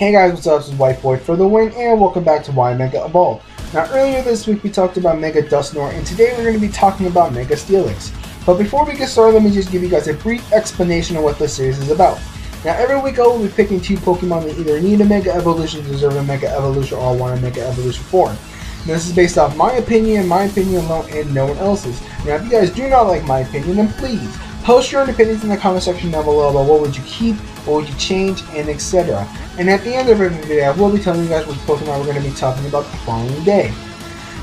Hey guys, what's up? This is White Boy for the win, and welcome back to Why Mega Evolve. Now, earlier this week we talked about Mega Dusknoir, and today we're going to be talking about Mega Steelix. But before we get started, let me just give you guys a brief explanation of what this series is about. Now, every week I will be picking two Pokemon that either need a Mega Evolution, deserve a Mega Evolution, or want a Mega Evolution form. Now, this is based off my opinion alone, and no one else's. Now, if you guys do not like my opinion, then please post your own opinions in the comment section down below about what would you keep, what would you change, and etc. And at the end of every video, I will be telling you guys which Pokemon we're going to be talking about the following day.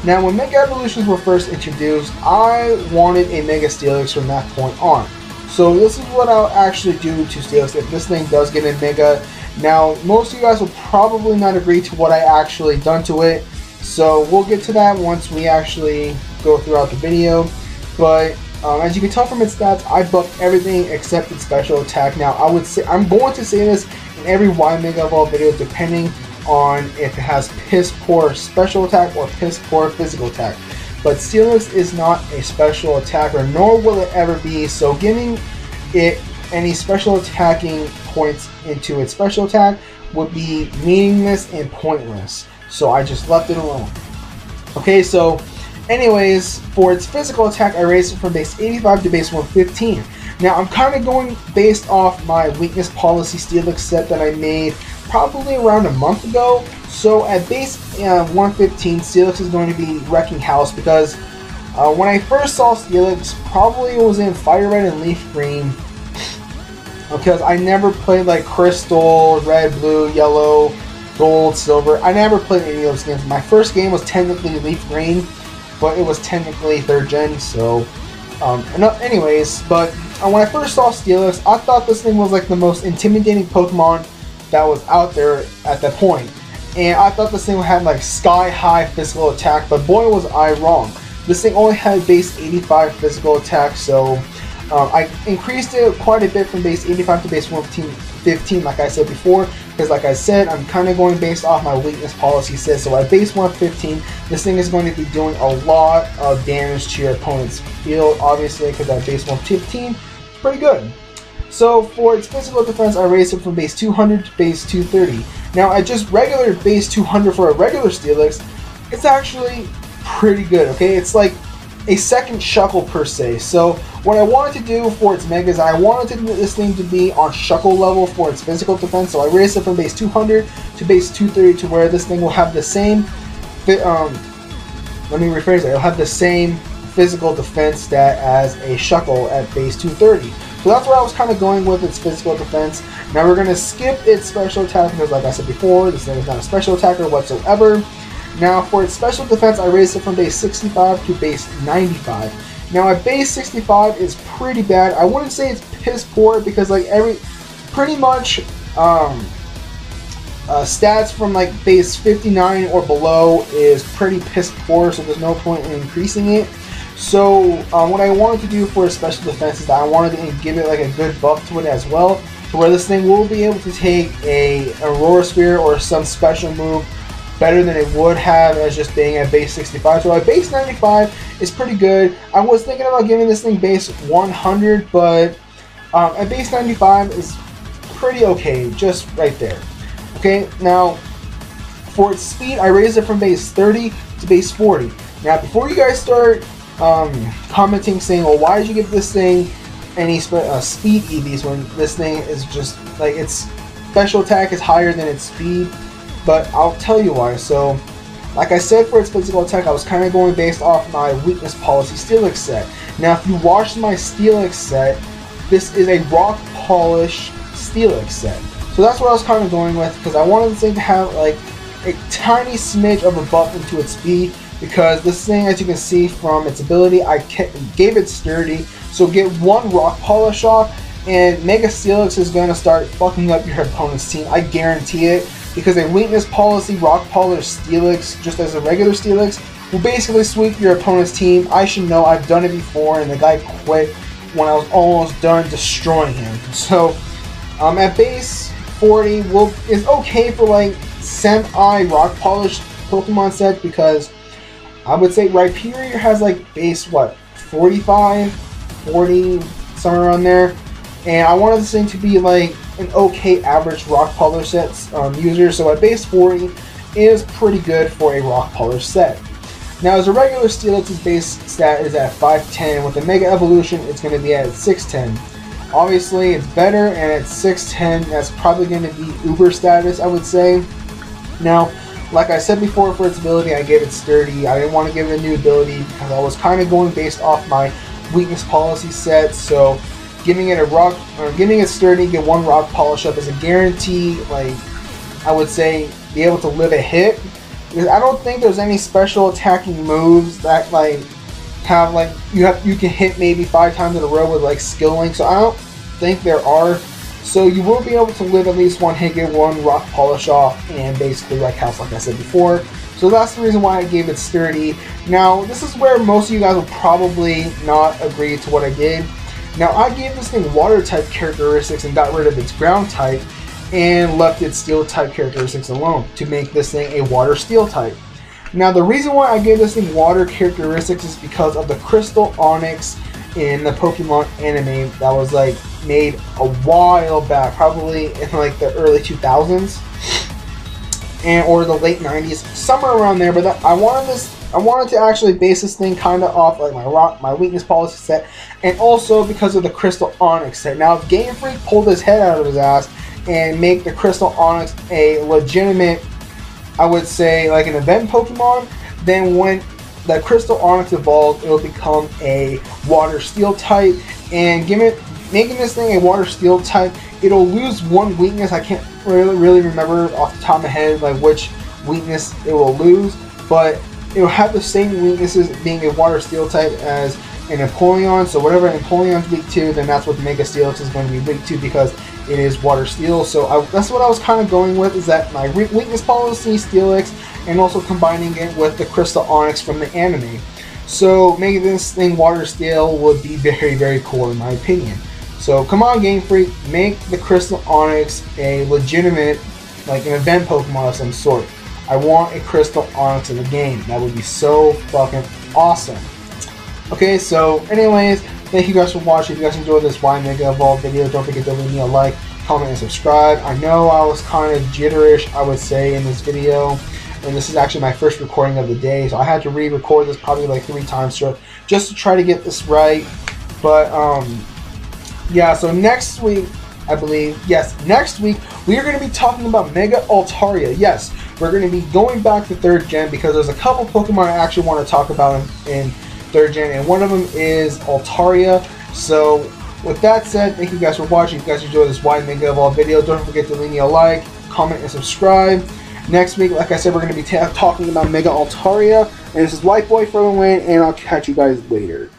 Now, when Mega Evolutions were first introduced, I wanted a Mega Steelix from that point on. So this is what I'll actually do to Steelix if this thing does get a Mega. Now, most of you guys will probably not agree to what I actually done to it, so we'll get to that once we actually go throughout the video. But as you can tell from its stats, I buffed everything except its special attack. Now, I'm going to say this in every Y Mega Evolve video, depending on if it has piss poor special attack or piss poor physical attack. But Steelix is not a special attacker, nor will it ever be. So giving it any special attacking points into its special attack would be meaningless and pointless. So I just left it alone. Okay, so anyways, for its physical attack, I raised it from base 85 to base 115. Now, I'm kind of going based off my weakness policy Steelix set that I made probably around a month ago. So at base 115, Steelix is going to be wrecking house because when I first saw Steelix, probably it was in Fire Red and Leaf Green, because I never played like Crystal, Red, Blue, Yellow, Gold, Silver. I never played any of those games. My first game was technically Leaf Green, but it was technically 3rd gen, so anyways, but when I first saw Steelix, I thought this thing was like the most intimidating Pokemon that was out there at that point. And I thought this thing had like sky high physical attack, but boy was I wrong. This thing only had base 85 physical attack, so I increased it quite a bit from base 85 to base 115, like I said before, because like I said, I'm kind of going based off my weakness policy set. So at base 115, this thing is going to be doing a lot of damage to your opponent's field, obviously, because at base 115, it's pretty good. So for its physical defense, I raised it from base 200 to base 230. Now at just regular base 200 for a regular Steelix, it's actually pretty good, okay? It's like a second Shuckle per se. So what I wanted to do for its Megas, I wanted this thing to be on Shuckle level for its physical defense. So I raised it from base 200 to base 230 to where this thing will have the same, let me rephrase it, it'll have the same physical defense stat as a Shuckle at base 230. So that's where I was kind of going with its physical defense. Now we're going to skip its special attack because like I said before, this thing is not a special attacker whatsoever. Now for its special defense, I raised it from base 65 to base 95. Now at base 65 is pretty bad. I wouldn't say it's piss poor because like pretty much stats from like base 59 or below is pretty piss poor, so there's no point in increasing it. So what I wanted to do for a special defense is that I wanted to give it like a good buff to it as well, to where this thing will be able to take a Aurora Sphere or some special move better than it would have as just being at base 65. So at base 95 is pretty good. I was thinking about giving this thing base 100, but at base 95 is pretty okay, just right there. Okay, now for its speed, I raised it from base 30 to base 40. Now before you guys start commenting saying, well, why did you give this thing any speed EVs when this thing is just like its special attack is higher than its speed? But I'll tell you why. So like I said, for its physical attack, I was kind of going based off my weakness policy Steelix set. Now if you watch my Steelix set, this is a rock polish Steelix set. So that's what I was kind of going with, because I wanted this thing to have like a tiny smidge of a buff into its speed, because this thing, as you can see from its ability, I gave it sturdy. So get one rock polish off and Mega Steelix is going to start fucking up your opponent's team. I guarantee it, because a weakness policy rock polish Steelix, just as a regular Steelix, will basically sweep your opponent's team. I should know, I've done it before, and the guy quit when I was almost done destroying him. So at base 40 is okay for like semi rock polished Pokemon sets, because I would say Rhyperior has like base, what, 45, 40, somewhere around there. and I wanted this thing to be like an okay average rock polish set user, so at base 40 is pretty good for a rock polish set. Now, as a regular Steelix's base stat is at 510, with the Mega Evolution it's going to be at 610. Obviously it's better, and at 610 that's probably going to be Uber status, I would say. Now, like I said before, for its ability I gave it Sturdy. I didn't want to give it a new ability because I was kind of going based off my weakness policy set, so giving it a rock, or giving it Sturdy, get 1 rock polish up is a guarantee. Like, I would say, be able to live a hit. Because I don't think there's any special attacking moves that like have like you can hit maybe 5 times in a row with like skill link. So I don't think there are. So you will be able to live at least 1 hit, get 1 rock polish off, and basically wreck house like I said before. So that's the reason why I gave it Sturdy. Now this is where most of you guys will probably not agree to what I gave. Now I gave this thing water type characteristics and got rid of its ground type, and left its steel type characteristics alone to make this thing a water steel type. Now the reason why I gave this thing water characteristics is because of the Crystal Onyx in the Pokemon anime that was like made a while back, probably in like the early 2000s and or the late 90s, somewhere around there. But I wanted to actually base this thing kind of off like my weakness policy set, and also because of the Crystal Onyx set. Now if Game Freak pulled his head out of his ass and make the Crystal Onyx a legitimate, I would say, like an event Pokemon, then when the Crystal Onyx evolves, it will become a Water Steel type, and making this thing a Water Steel type, it'll lose 1 weakness. I can't really remember off the top of my head like which weakness it will lose, but it'll have the same weaknesses being a Water Steel type as an Empoleon. So whatever Empoleon's weak to, then that's what Mega Steelix is going to be weak to, because it is Water Steel. So that's what I was kind of going with, is that my weakness policy, Steelix, and also combining it with the Crystal Onyx from the anime. So making this thing Water Steel would be very, very cool in my opinion. So come on, Game Freak, make the Crystal Onyx a legitimate, like an event Pokemon of some sort. I want a Crystal Onyx in the game. That would be so fucking awesome. Okay, so anyways, thank you guys for watching. If you guys enjoyed this Y Mega Evolve video, don't forget to leave me a like, comment, and subscribe. I know I was kind of jitterish, I would say, in this video, and this is actually my first recording of the day, so I had to re-record this probably like 3 times just to try to get this right. But yeah, so next week, I believe, yes, next week we are going to be talking about Mega Altaria. Yes, we're going to be going back to 3rd gen because there's a couple Pokemon I actually want to talk about in 3rd gen, and one of them is Altaria. So with that said, thank you guys for watching. If you guys enjoyed this Y Mega Evolve video, don't forget to leave me a like, comment, and subscribe. Next week, like I said, we're going to be talking about Mega Altaria, and this is White Boy for the win, and I'll catch you guys later.